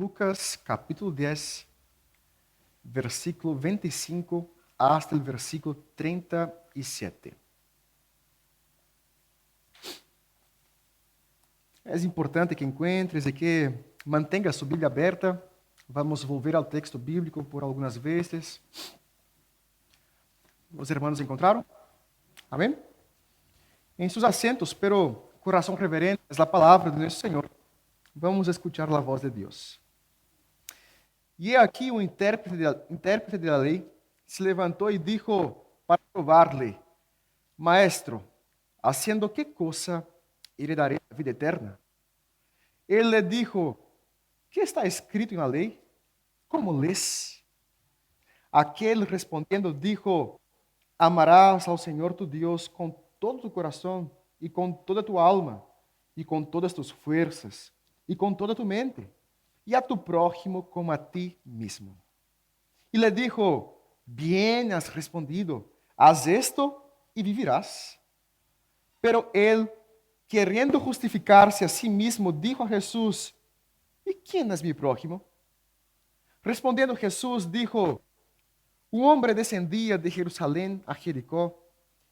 Lucas capítulo 10, versículo 25 hasta el versículo 37. É importante que encuentres e que mantenha sua Bíblia aberta. Vamos volver ao texto bíblico por algumas vezes. Os irmãos encontraram? Amém? Em seus assentos, pero coração reverente, é a palavra de nosso Senhor. Vamos escutar a voz de Deus. E aqui o intérprete da lei se levantou e disse para provar-lhe: Maestro, haciendo que coisa heredaré a vida eterna? Ele lhe dijo: ¿Qué está escrito en la ley? ¿Cómo lees? Aquel respondiendo dijo: Amarás al Señor tu Dios con todo tu corazón y con toda tu alma y con todas tus fuerzas y con toda tu mente y a tu prójimo como a ti mismo. Y le dijo: Bien has respondido, haz esto y vivirás. Pero él, queriendo justificarse a sí mismo, dijo a Jesús: ¿Y quién es mi prójimo? Respondiendo Jesús dijo: Un hombre descendía de Jerusalén a Jericó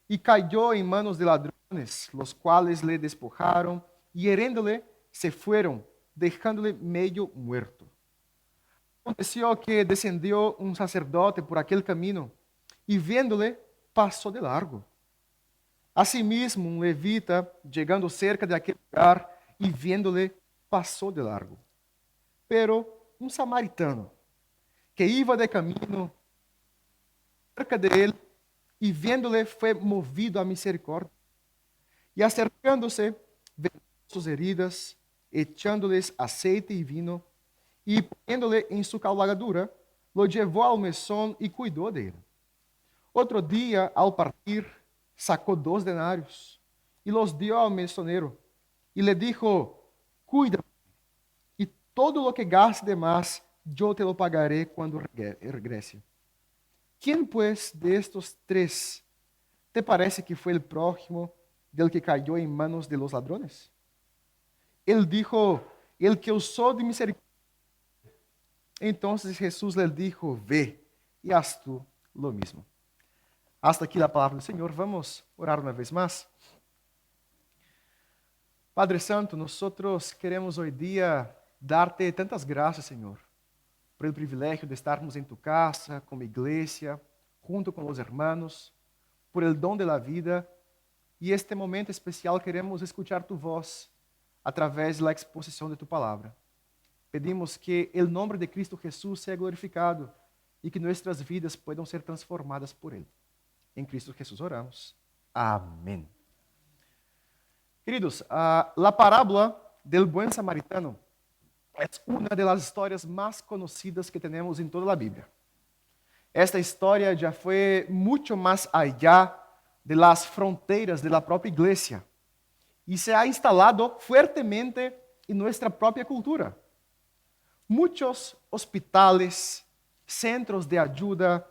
y cayó en manos de ladrones, los cuales le despojaron y hiriéndole se fueron, dejándole medio muerto. Aconteció que descendió un sacerdote por aquel camino y viéndole pasó de largo. Asimismo, un levita, llegando cerca de aquel lugar y viéndole, pasó de largo. Pero um samaritano, que iba de camino cerca de él, y viéndole fue movido a misericordia. Y acercándose, vendó sus heridas, echándoles aceite y vino, y poniéndole en su cabalgadura, lo llevó al mesón y cuidó de él. Otro día, al partir, sacó 2 denarios y los dio al mesonero, y le dijo: Cuida, y todo lo que gaste de más, yo te lo pagaré cuando regrese. ¿Quién pues de estos 3 te parece que fue el prójimo del que cayó en manos de los ladrones? Él dijo: el que usó de misericordia. Entonces Jesús le dijo: Ve y haz tú lo mismo. Hasta aqui a palavra do Senhor. Vamos orar uma vez mais. Padre Santo, nós queremos hoje dia dar-te tantas graças, Senhor, por el privilégio de estarmos em tu casa, como igreja, junto com os hermanos, por el dom de la vida, e este momento especial queremos escuchar tu voz através da exposição de tu palavra. Pedimos que o nome de Cristo Jesus seja glorificado e que nossas vidas possam ser transformadas por Ele. Em Cristo Jesus oramos. Amém. Queridos, a parábola del buen samaritano é uma das histórias mais conhecidas que temos em toda a Bíblia. Esta história já foi muito mais allá de las fronteiras de la própria igreja e se ha instalado fuertemente em nossa própria cultura. Muitos hospitales, centros de ajuda,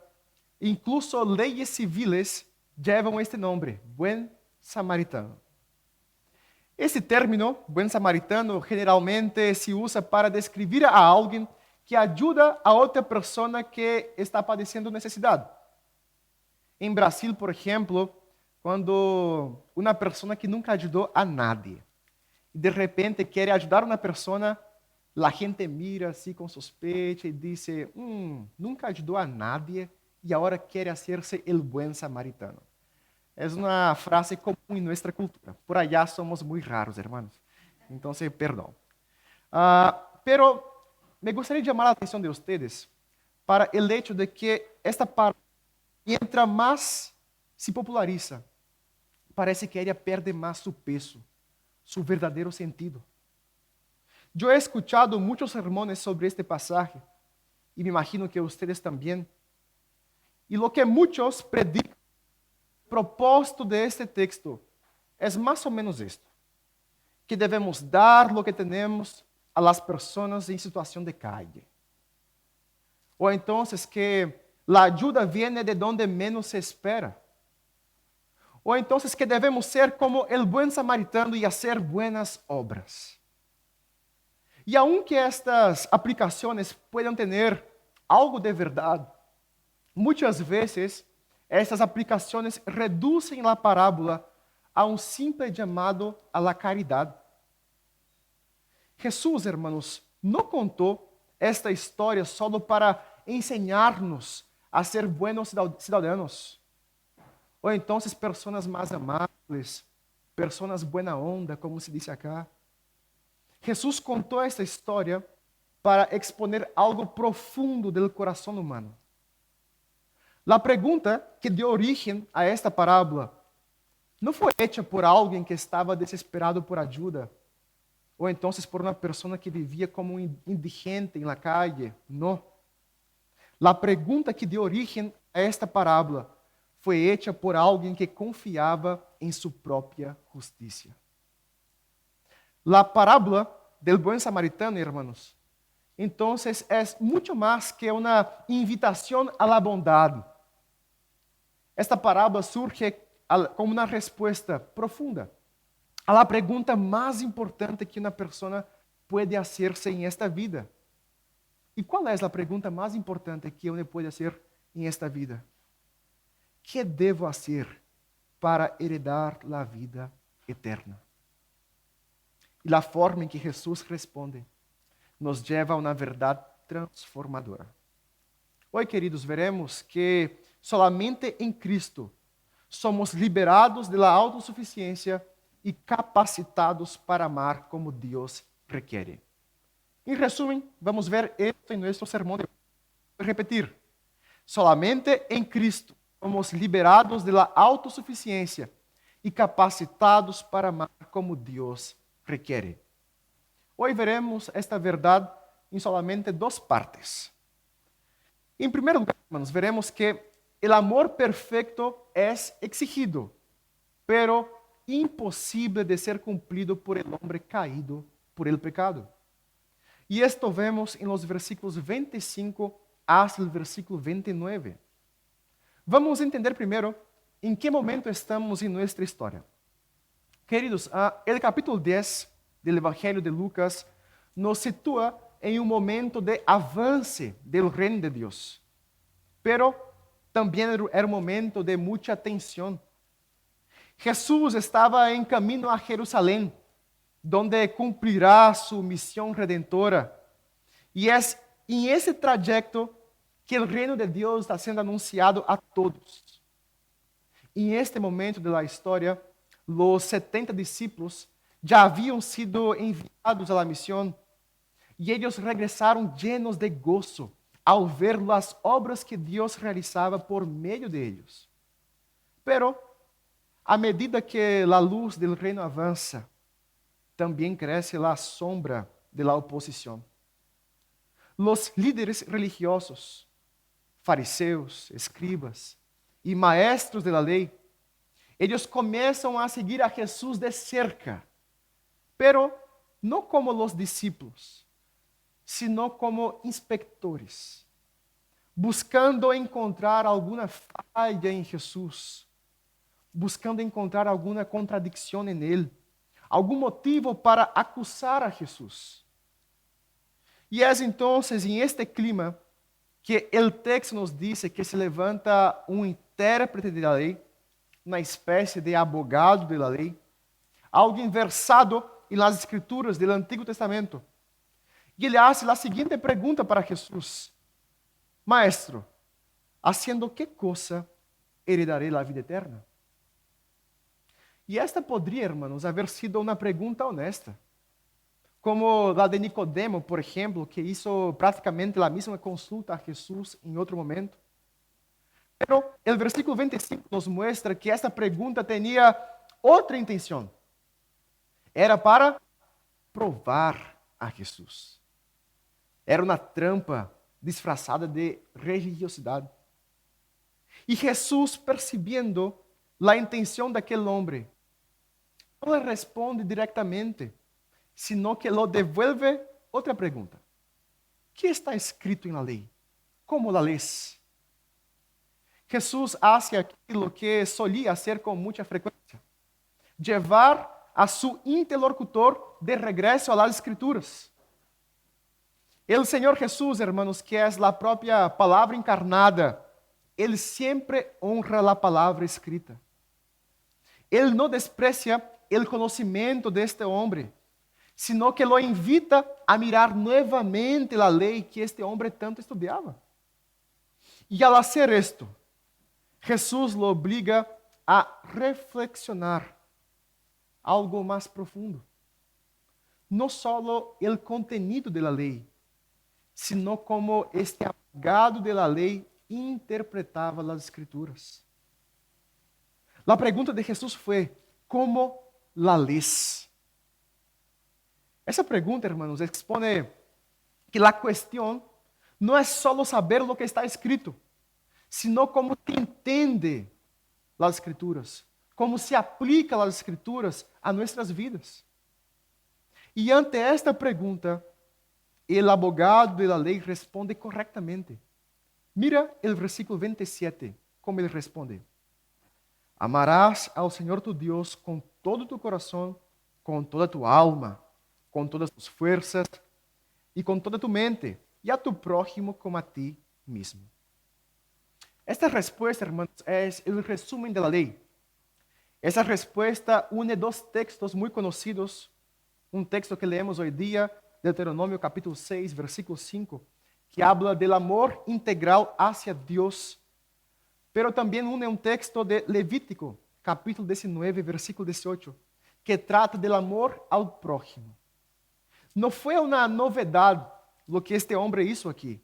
incluso leyes civiles llevan este nombre, buen samaritano. Esse término, buen samaritano, generalmente se usa para descrever a alguém que ajuda a outra pessoa que está padecendo necessidade. Em Brasil, por exemplo, quando uma pessoa que nunca ajudou a nadie, de repente quer ajudar uma pessoa, a gente mira assim com suspeita e diz: nunca ajudou a nadie, e agora quer ser el buen samaritano. É uma frase comum em nossa cultura. Por allá somos muito raros, hermanos. Então, perdão. Pero me gostaria de chamar a atenção de vocês para o hecho de que esta parte, mientras mais se populariza, parece que ela perde mais seu peso, seu verdadeiro sentido. Eu he escuchado muitos sermones sobre este pasaje, e me imagino que vocês também. E lo que muitos predicam, o propósito de este texto é mais ou menos isto: que devemos dar lo que temos a las personas em situação de calle. Ou então que a ajuda viene de donde menos se espera. Ou então que devemos ser como el buen samaritano e fazer buenas obras. Y aunque estas aplicaciones puedan tener algo de verdad, muchas veces estas aplicaciones reducen la parábola a un simple llamado a la caridad. Jesús, hermanos, no contó esta historia solo para enseñarnos a ser buenos ciudadanos, o entonces personas más amables, personas buena onda, como se dice acá. Jesús contó esta historia para exponer algo profundo del corazón humano. La pregunta que dio origen a esta parábola no fue hecha por alguien que estaba desesperado por ayuda, o entonces por una persona que vivía como un indigente en la calle. No. La pregunta que dio origen a esta parábola fue hecha por alguien que confiaba en su propia justicia. La parábola del buen samaritano, hermanos, entonces es mucho más que una invitación a la bondad. Esta parábola surge como una respuesta profunda a la pregunta más importante que una persona puede hacerse en esta vida. ¿Y cuál es la pregunta más importante que uno puede hacer en esta vida? ¿Qué debo hacer para heredar la vida eterna? Y la forma en que Jesús responde nos lleva a una verdad transformadora. Hoy, queridos, veremos que solamente en Cristo somos liberados de la autosuficiencia y capacitados para amar como Dios requiere. En resumen, vamos a ver esto en nuestro sermón. Voy a repetir. Solamente en Cristo somos liberados de la autosuficiencia y capacitados para amar como Dios requiere. Hoy veremos esta verdad en solamente dos partes. En primer lugar, hermanos, veremos que el amor perfecto es exigido, pero imposible de ser cumplido por el hombre caído por el pecado. Y esto vemos en los versículos 25 hasta el versículo 29. Vamos a entender primero en qué momento estamos en nuestra historia. Queridos, el capítulo 10 del Evangelio de Lucas nos sitúa en un momento de avance del reino de Dios. Pero también era un momento de mucha tensión. Jesús estaba en camino a Jerusalén, donde cumplirá su misión redentora. Y es en ese trayecto que el reino de Dios está siendo anunciado a todos. En este momento de la historia, los 70 discípulos ya habían sido enviados a la misión y ellos regresaron llenos de gozo al ver las obras que Dios realizaba por medio de ellos. Pero, a medida que la luz del reino avanza, también crece la sombra de la oposición. Los líderes religiosos, fariseos, escribas y maestros de la ley, ellos comienzan a seguir a Jesús de cerca, pero no como los discípulos, sino como inspectores, buscando encontrar alguna falla en Jesús, buscando encontrar alguna contradicción en él, algún motivo para acusar a Jesús. Y es entonces en este clima que el texto nos dice que se levanta un intérprete de la ley, una especie de abogado de la ley, alguien versado en las escrituras del Antiguo Testamento. Y ele hace la siguiente pregunta para Jesús: Maestro, haciendo qué cosa heredaré la vida eterna? Y esta podría, hermanos, haber sido una pregunta honesta, como la de Nicodemo, por ejemplo, que hizo prácticamente la misma consulta a Jesús en otro momento. Pero el versículo 25 nos muestra que esta pregunta tenía otra intención. Era para provar a Jesús. Era uma trampa disfrazada de religiosidade. E Jesus, percebendo a intenção daquele homem, não lhe responde diretamente, sino que lo devuelve outra pergunta. ¿Qué está escrito en la ley? ¿Cómo la lees? Jesús hace aquilo que solía hacer con mucha frecuencia: llevar a su interlocutor de regreso a las escrituras. El Señor Jesús, hermanos, que es la propia palabra encarnada, Él siempre honra la palabra escrita. Él no desprecia el conocimiento de este hombre, sino que lo invita a mirar nuevamente la ley que este hombre tanto estudiaba. Y al hacer esto, Jesús lo obliga a reflexionar algo más profundo. No solo el contenido de la ley, sino como este abogado de la ley interpretaba las escrituras. La pregunta de Jesús fue, ¿cómo la lees? Esa pregunta, hermanos, expone que la cuestión no es solo saber lo que está escrito, sino cómo se entiende las escrituras, cómo se aplica las escrituras a nuestras vidas. Y ante esta pregunta, el abogado de la ley responde correctamente. Mira el versículo 27, como ele responde. Amarás ao Senhor tu Deus com todo tu coração, com toda tu alma, com todas tus fuerzas e com toda tu mente, e a tu prójimo como a ti mismo. Esta respuesta, hermanos, es el resumen de la ley. Esa respuesta une dos textos muy conocidos. Un texto que leemos hoy día, Deuteronomio capítulo 6, versículo 5, que habla del amor integral hacia Dios. Pero también une un texto de Levítico, capítulo 19, versículo 18, que trata del amor al prójimo. No fue una novedad lo que este hombre hizo aquí.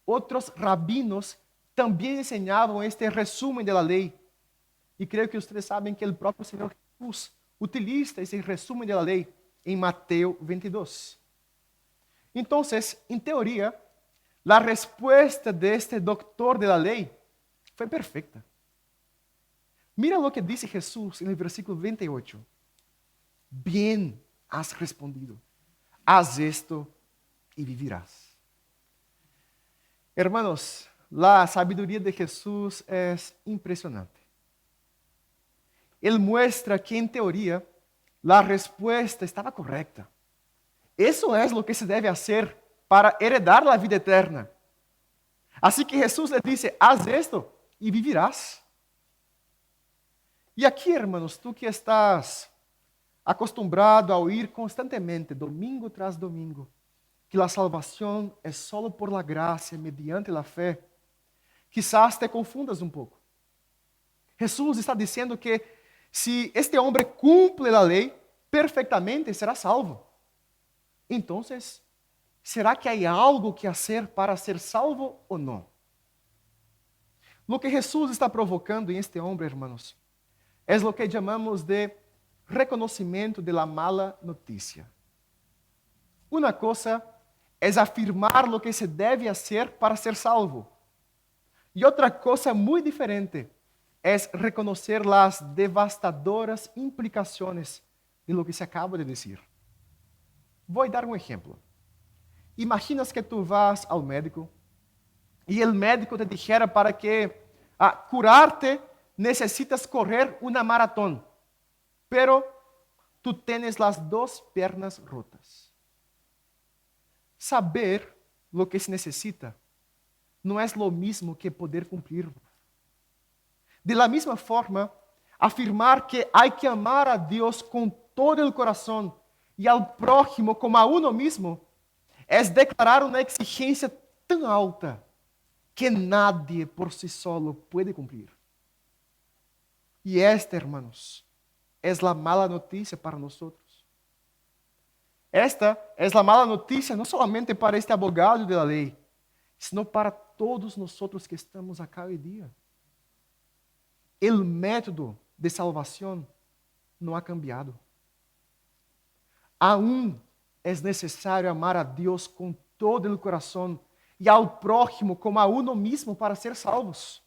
Otros rabinos también enseñaban este resumen de la ley. Y creo que ustedes saben que el propio Señor Jesús utiliza ese resumen de la ley en Mateo 22. Entonces, en teoría, la respuesta de este doctor de la ley fue perfecta. Mira lo que dice Jesús en el versículo 28. Bien has respondido. Haz esto y vivirás. Hermanos, la sabiduría de Jesús es impresionante. Él muestra que en teoría la respuesta estaba correcta. Eso es lo que se debe hacer para heredar la vida eterna. Así que Jesús le dice, haz esto y vivirás. Y aquí, hermanos, tú que estás acostumbrado a oír constantemente, domingo tras domingo, que la salvación es solo por la gracia, mediante la fe, quizás te confundas un poco. Jesús está diciendo que si este hombre cumple la ley perfectamente, será salvo. Entonces, ¿será que hay algo que hacer para ser salvo o no? Lo que Jesús está provocando en este hombre, hermanos, es lo que llamamos de reconocimiento de la mala noticia. Una cosa es afirmar lo que se debe hacer para ser salvo. Y otra cosa muy diferente es reconocer las devastadoras implicaciones de lo que se acaba de decir. Voy a dar un ejemplo. Imaginas que tú vas al médico y el médico te dijera para que curarte necesitas correr una maratón, pero tú tienes las dos piernas rotas. Saber lo que se necesita no es lo mismo que poder cumplirlo. De la misma forma, afirmar que hay que amar a Dios con todo el corazón y al prójimo como a uno mismo es declarar una exigencia tan alta que nadie por sí solo puede cumplir. Y esta, hermanos, es la mala noticia para nosotros. Esta es la mala noticia no solamente para este abogado de la ley, sino para todos nosotros que estamos acá hoy día. El método de salvación no ha cambiado. Aún es necesario amar a Dios con todo el corazón y al prójimo como a uno mismo para ser salvos.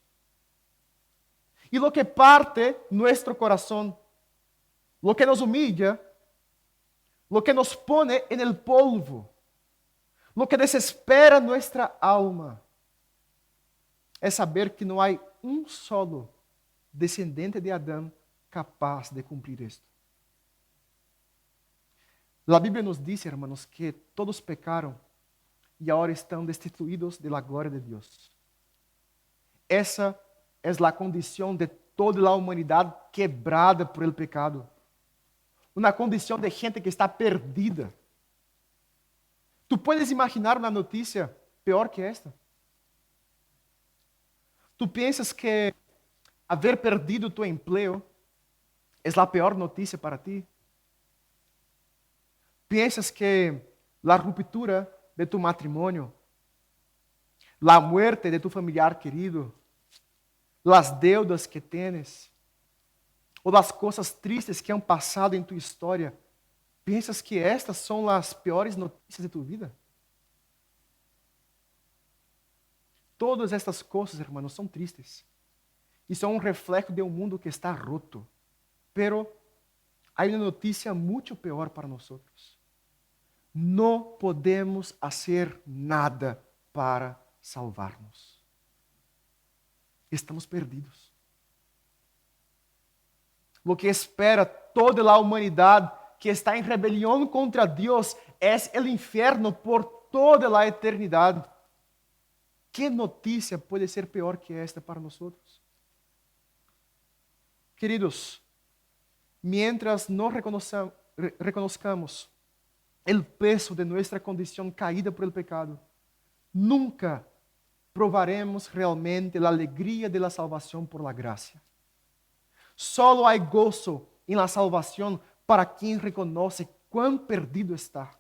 Y lo que parte nuestro corazón, lo que nos humilla, lo que nos pone en el polvo, lo que desespera nuestra alma, es saber que no hay un solo descendente de Adán capaz de cumplir esto. La Biblia nos dice, hermanos, que todos pecaron y ahora están destituidos de la gloria de Dios. Esa es la condición de toda la humanidad quebrada por el pecado. Una condición de gente que está perdida. ¿Tú puedes imaginar una noticia peor que esta? ¿Tú piensas que haber perdido tu empleo es la peor noticia para ti? ¿Piensas que la ruptura de tu matrimonio, la muerte de tu familiar querido, las deudas que tienes, o las cosas tristes que han pasado en tu historia, piensas que estas son las peores noticias de tu vida? Todas estas cosas, hermanos, son tristes y son un reflejo de un mundo que está roto. Pero hay una noticia mucho peor para nosotros. No podemos hacer nada para salvarnos. Estamos perdidos. Lo que espera toda la humanidad que está en rebelión contra Dios es el infierno por toda la eternidad. ¿Qué noticia puede ser peor que esta para nosotros? Queridos, mientras no reconozcamos el peso de nuestra condición caída por el pecado, nunca probaremos realmente la alegría de la salvación por la gracia. Solo hay gozo en la salvación para quien reconoce cuán perdido está.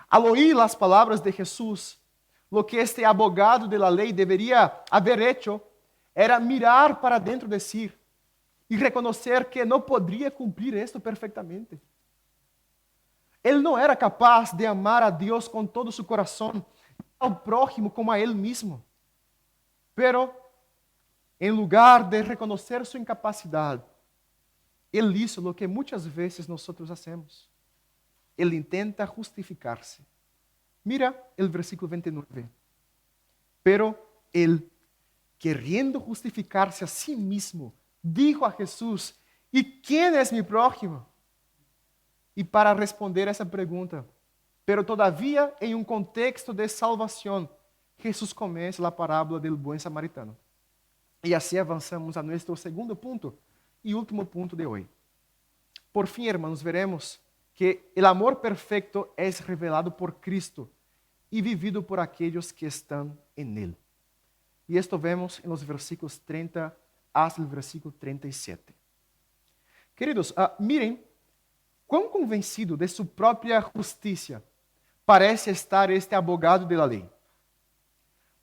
Al oír las palabras de Jesús, lo que este abogado de la ley debería haber hecho era mirar para dentro de sí y reconocer que no podría cumplir esto perfectamente. Él no era capaz de amar a Dios con todo su corazón, al prójimo como a él mismo. Pero, en lugar de reconocer su incapacidad, él hizo lo que muchas veces nosotros hacemos. Él intenta justificarse. Mira el versículo 29. Pero él, queriendo justificarse a sí mismo, dijo a Jesús: ¿y quién es mi prójimo? Y para responder a esa pregunta, pero todavía en un contexto de salvación, Jesús comienza la parábola del buen samaritano. Y así avanzamos a nuestro segundo punto y último punto de hoy. Por fin, hermanos, veremos que el amor perfecto es revelado por Cristo y vivido por aquellos que están en Él. Y esto vemos en los versículos 30 hasta el versículo 37. Queridos, miren quão convencido de sua própria justiça parece estar este abogado de la lei.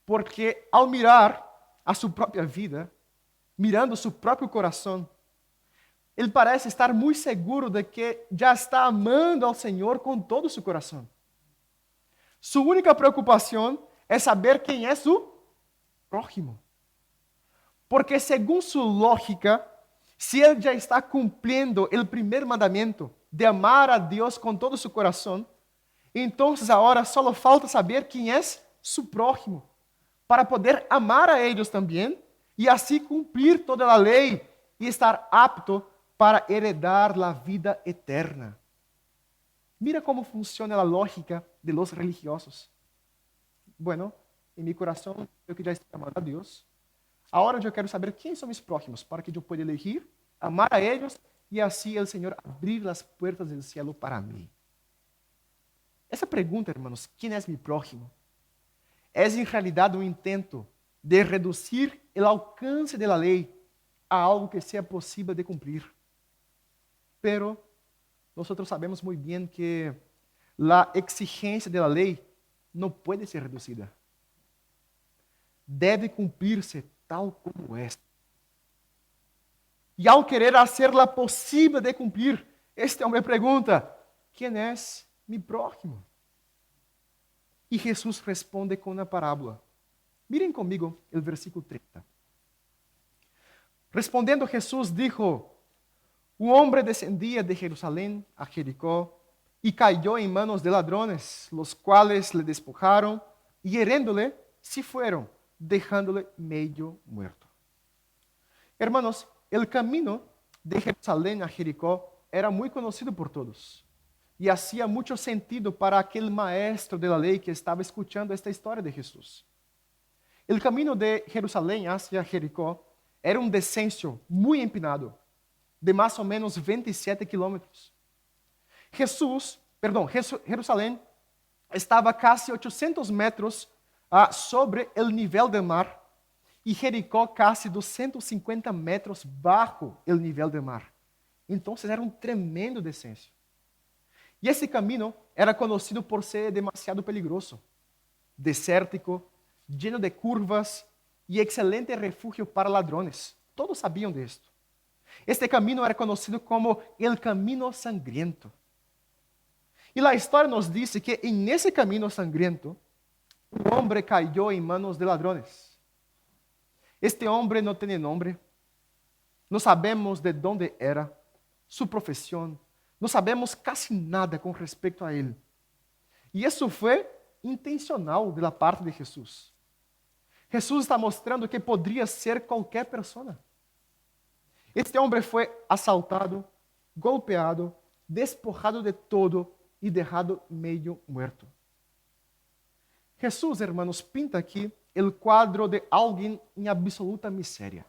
Porque ao mirar a sua própria vida, mirando seu próprio coração, ele parece estar muito seguro de que já está amando ao Senhor com todo o seu coração. Sua única preocupação é saber quem é seu prójimo. Porque, segundo sua lógica, se ele já está cumprindo o primeiro mandamento de amar a Deus com todo o seu coração, então agora só falta saber quem é seu prójimo, para poder amar a eles também e assim cumprir toda a lei e estar apto para heredar a vida eterna. Mira como funciona a lógica de los religiosos. Bueno, em meu coração, eu que já estou amando a Deus, agora eu quero saber quem são meus próximos, para que eu possa elegir, amar a eles e assim o Senhor abrir as portas do céu para mim. Essa pergunta, hermanos, quem é meu próximo? É em realidade um intento de reduzir o alcance da lei a algo que seja possível de cumprir. Pero nós sabemos muito bem que a exigência da lei não pode ser reduzida. Deve cumprir-se tal como é. E ao querer hacerla possível de cumprir, este homem pergunta: quem é mi prójimo? E Jesus responde com uma parábola. Miren comigo o versículo 30. Respondendo Jesus, dijo: um homem descendía de Jerusalém a Jericó e cayó em manos de ladrones, los cuales le despojaron y hiriéndole, se fueron, dejándole medio muerto. Hermanos, el camino de Jerusalém a Jericó era muito conhecido por todos. e hacía muito sentido para aquele maestro de la ley que estava escutando esta história de Jesus. O caminho de Jerusalém hacia Jericó era um descenso muito empinado, de mais ou menos 27 quilômetros. Jerusalém estava quase 800 metros sobre o nível do mar e Jericó quase 250 metros bajo o nível do mar. Então, era um tremendo descenso. E esse caminho era conhecido por ser demasiado peligroso, desértico, lleno de curvas e excelente refúgio para ladrões. Todos sabiam disto. Este caminho era conhecido como el camino sangriento. E a história nos diz que em esse caminho sangriento, um homem caiu em manos de ladrões. Este homem não tem nome, não sabemos de onde era, sua profissão, não sabemos quase nada com respeito a ele. E isso foi intencional da parte de Jesus. Jesus está mostrando que poderia ser qualquer pessoa. Este homem foi assaltado, golpeado, despojado de todo e deixado meio muerto. Jesus, hermanos, pinta aqui o quadro de alguém em absoluta miséria.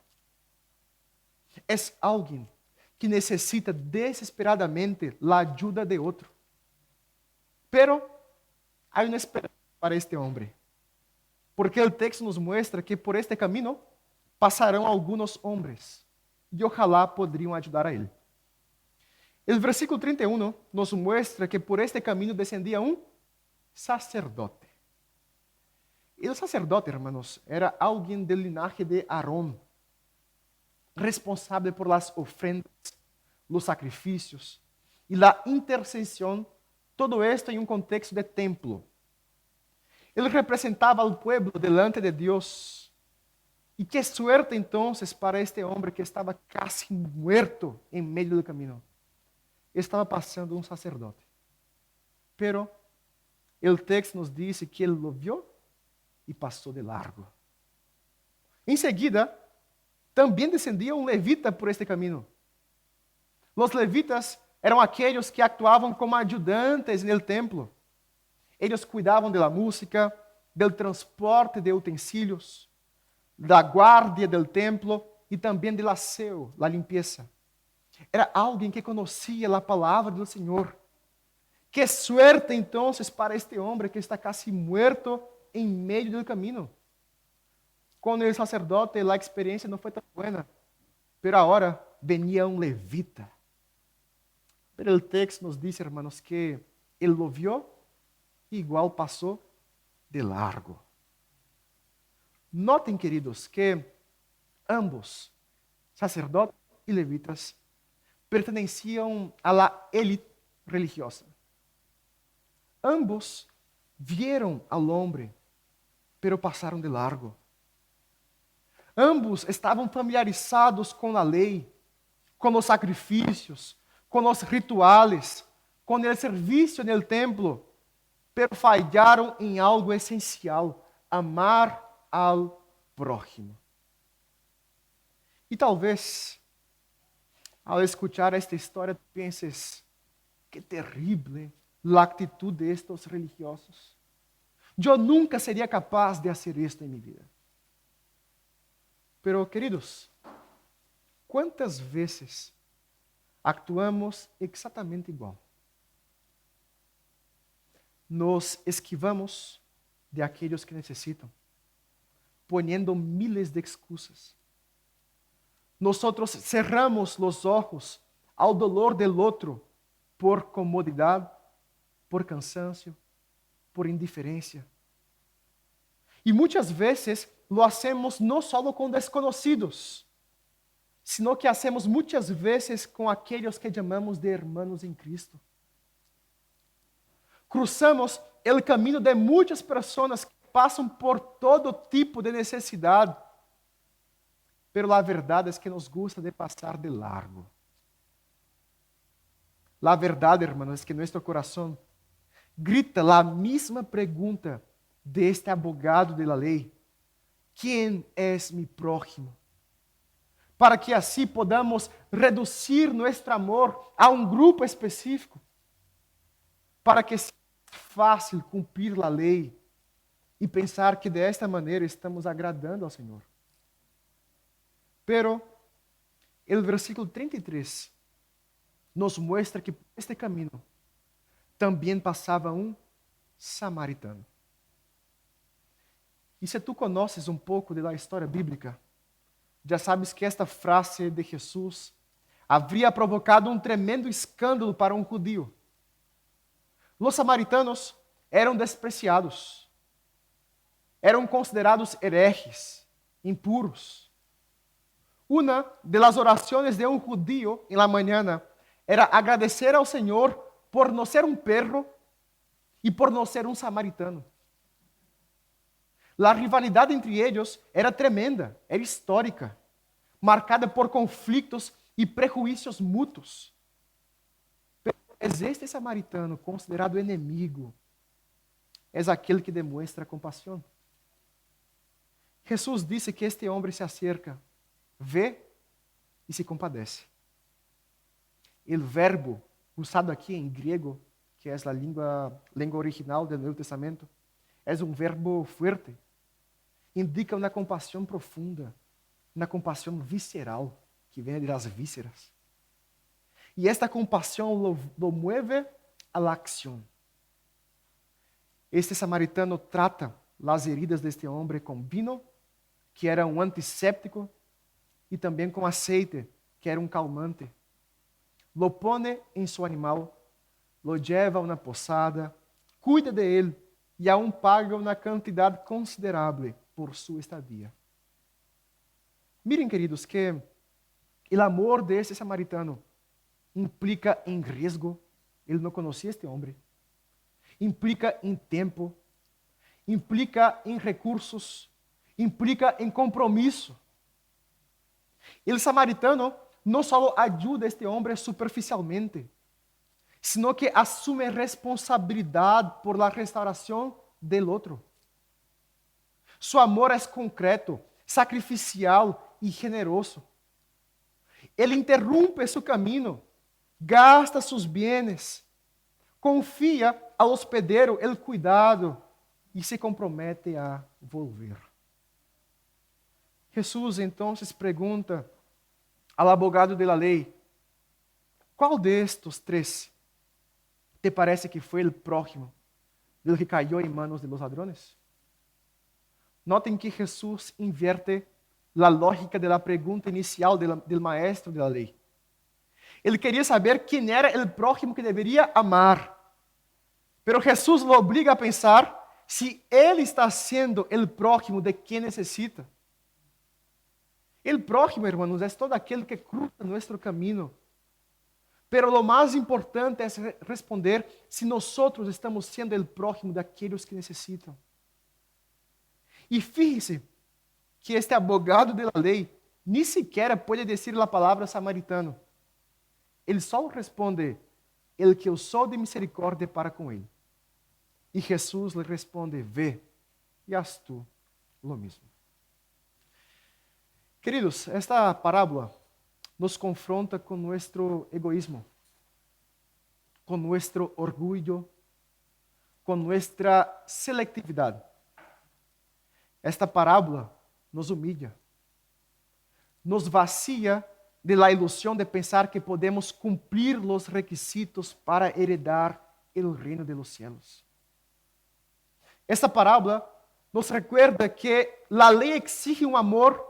É alguém que necessita desesperadamente a ajuda de outro. Pero há uma esperança para este homem, porque o texto nos mostra que por este caminho passarão alguns homens e ojalá poderiam ajudar a ele. O versículo 31 nos mostra que por este caminho descendia um sacerdote. E o sacerdote, hermanos, era alguém do linaje de Aarón, responsável por las ofrendas, los sacrificios e la intercesión, todo esto em um contexto de templo. Ele representava ao pueblo delante de Deus. E que suerte então para este homem que estava casi muerto em meio do caminho. Estava passando um sacerdote. Pero o texto nos diz que ele lo viu e passou de largo. Em seguida, também descendia um levita por este caminho. Os levitas eram aqueles que actuavam como ajudantes no templo. Eles cuidavam da música, do transporte de utensílios, da guarda do templo e também do aseo, da limpeza. Era alguém que conhecia a palavra do Senhor. Que suerte então para este homem que está quase muerto em meio do caminho. Com o sacerdote, a experiência não foi tão boa, pero agora venia um levita. Pero o texto nos diz, hermanos, que ele lo viu e igual passou de largo. Notem, queridos, que ambos, sacerdotes e levitas, pertenciam à la élite religiosa. Ambos vieram ao homem, pero passaram de largo. Ambos estavam familiarizados com a lei, com os sacrifícios, com os rituales, com o serviço no templo, pero falharam em algo essencial: amar ao prójimo. E talvez, ao escutar esta história, penses, que terrível a atitude de estes religiosos. Eu nunca seria capaz de fazer isto em minha vida. Pero, queridos, quantas vezes actuamos exatamente igual? Nos esquivamos de aqueles que necessitam, poniendo miles de excusas. Nosotros cerramos los ojos ao dolor del outro por comodidade, por cansancio, por indiferença. E muitas vezes lo hacemos não só com desconhecidos, sino que hacemos muitas vezes com aqueles que chamamos de hermanos em Cristo. Cruzamos o caminho de muitas pessoas que passam por todo tipo de necessidade, pero a verdade é que nos gusta de passar de largo. A verdade, hermanos, é que nosso coração grita a mesma pergunta de este abogado de la lei: ¿Quién es mi prójimo? Para que assim podamos reduzir nosso amor a um grupo específico. para que seja fácil cumprir a lei e pensar que desta maneira estamos agradando ao Senhor. Pero, o versículo 33 nos muestra que por este caminho também passava um samaritano. E se tu conheces um pouco da história bíblica, já sabes que esta frase de Jesus havia provocado um tremendo escândalo para um judío. Os samaritanos eram despreciados, eram considerados hereges, impuros. Uma das orações de um judío em la mañana era agradecer ao Senhor por não ser um perro e por não ser um samaritano. A rivalidade entre eles era tremenda, era histórica, marcada por conflitos e prejuízos mútuos. Mas este samaritano, considerado inimigo, é aquele que demonstra compaixão. Jesus disse que este homem se acerca, vê e se compadece. O verbo usado aqui em grego, que é a língua original do Novo Testamento, é um verbo forte. Indica uma compaixão profunda, uma compaixão visceral, que vem das vísceras. E esta compaixão lo mueve a la acción. Este samaritano trata as heridas deste homem com vinho, que era um antisséptico, e também com aceite, que era um calmante. Lo pone em seu animal, lo lleva a uma posada, cuida de ele e aún paga uma quantidade considerável por sua estadia. Miren, queridos, que o amor desse samaritano implica em risco. Ele não conhecia este homem. Implica em tempo, implica em recursos, implica em compromisso. O samaritano não só ajuda este homem superficialmente, sino que assume responsabilidade por la restauração del outro. Su amor é concreto, sacrificial e generoso. Ele interrompe seu caminho, gasta seus bienes, confia ao hospedeiro o cuidado e se compromete a volver. Jesus então pergunta ao abogado da lei: qual destes três te parece que foi o próximo do que caiu em manos de los ladrones? Notem que Jesus inverte a lógica da pergunta inicial do maestro da lei. Ele queria saber quem era o próximo que deveria amar. Pero Jesus lo obriga a pensar se ele está sendo o próximo de quem necessita. O próximo, hermanos, é todo aquele que cruza nosso caminho. Pero lo mais importante é responder se nós estamos sendo o próximo daqueles que necessitam. E fíjese que este abogado da lei nem sequer pode dizer a palavra samaritano. Ele só responde: el que usou de misericórdia para com ele. E Jesus lhe responde: ve, e haz tu lo mesmo. Queridos, esta parábola nos confronta com nosso egoísmo, com nosso orgulho, com nossa seletividade. Esta parábola nos humilha, nos vacía de la ilusão de pensar que podemos cumprir os requisitos para heredar o reino de los cielos. Esta parábola nos recuerda que a lei exige um amor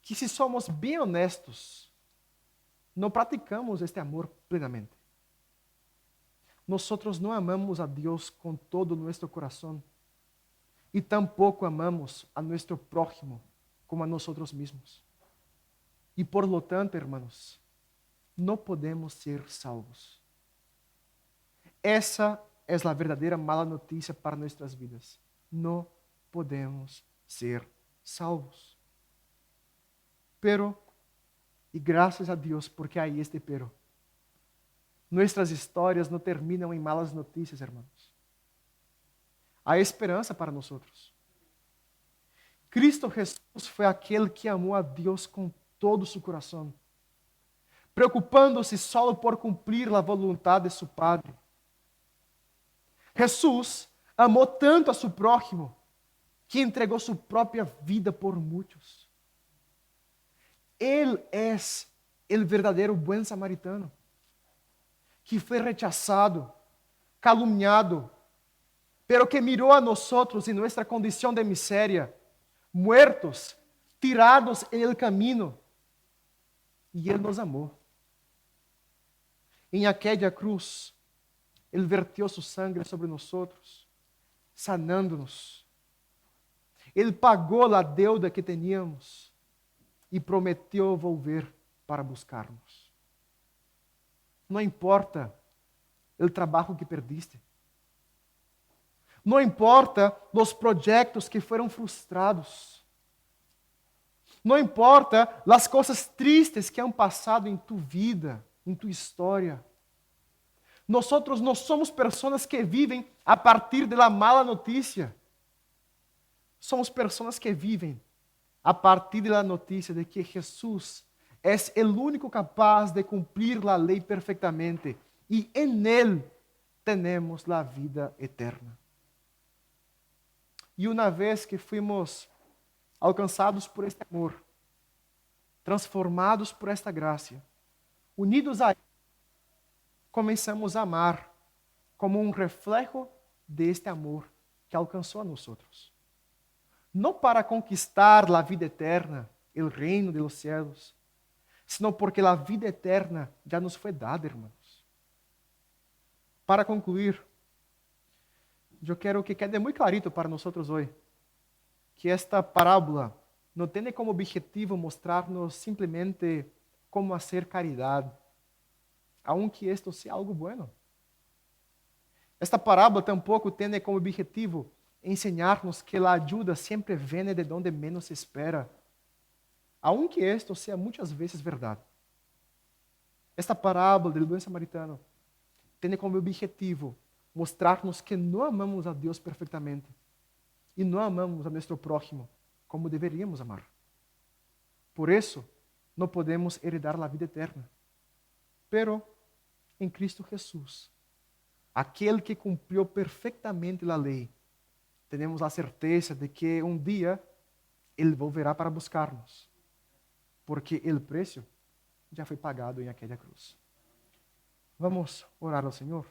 que, se somos bem honestos, não praticamos este amor plenamente. Nós não amamos a Deus com todo o nosso coração e tampouco amamos a nosso prójimo como a nós mesmos. E por lo tanto, hermanos, não podemos ser salvos. Essa é a verdadeira mala notícia para nossas vidas. Não podemos ser salvos. Pero, e graças a Deus, porque aí este pero, nossas histórias não terminam em malas notícias, hermanos. Há esperança para nós. Cristo Jesus foi aquele que amou a Deus com todo o seu coração, preocupando-se só por cumprir a vontade de seu Padre. Jesús amou tanto a su prójimo que entregou sua própria vida por muitos. Ele é o verdadeiro bom samaritano, que foi rechazado, calumniado, pero que mirou a nós em nossa condição de miséria, muertos, tirados en el camino, e Ele nos amou. Em aquela cruz, Ele vertiu sua sangue sobre nós, sanando-nos. Ele pagou a deuda que tínhamos e prometeu volver para buscar-nos. Não importa o trabalho que perdiste. Não importa os projetos que foram frustrados. Não importa as coisas tristes que han passado em tu vida, em tu história. Nós não somos pessoas que vivem a partir da mala notícia. Somos pessoas que vivem a partir da notícia de que Jesus é o único capaz de cumprir a lei perfeitamente e em Ele temos a vida eterna. E uma vez que fomos alcançados por este amor, transformados por esta graça, unidos a Ele, começamos a amar como um reflejo deste amor que alcançou a nós outros. Não para conquistar a vida eterna, o reino de los cielos, sino porque a vida eterna já nos foi dada, irmãos. Para concluir, eu quero que quede muito clarito para nós hoje que esta parábola não tem como objetivo mostrar-nos simplesmente como fazer caridade, aunque esto seja algo bueno. Esta parábola tampouco tem como objetivo ensinar-nos que a ajuda sempre vem de onde menos se espera, aunque esto seja muitas vezes verdade. Esta parábola do bom samaritano tem como objetivo mostrar-nos que não amamos a Deus perfeitamente e não amamos a nosso prójimo como deveríamos amar. Por isso, não podemos heredar a vida eterna. Pero, em Cristo Jesus, aquele que cumpriu perfeitamente a lei, temos a certeza de que um dia Ele volverá para buscar-nos, porque o preço já foi pagado em aquela cruz. Vamos orar ao Senhor?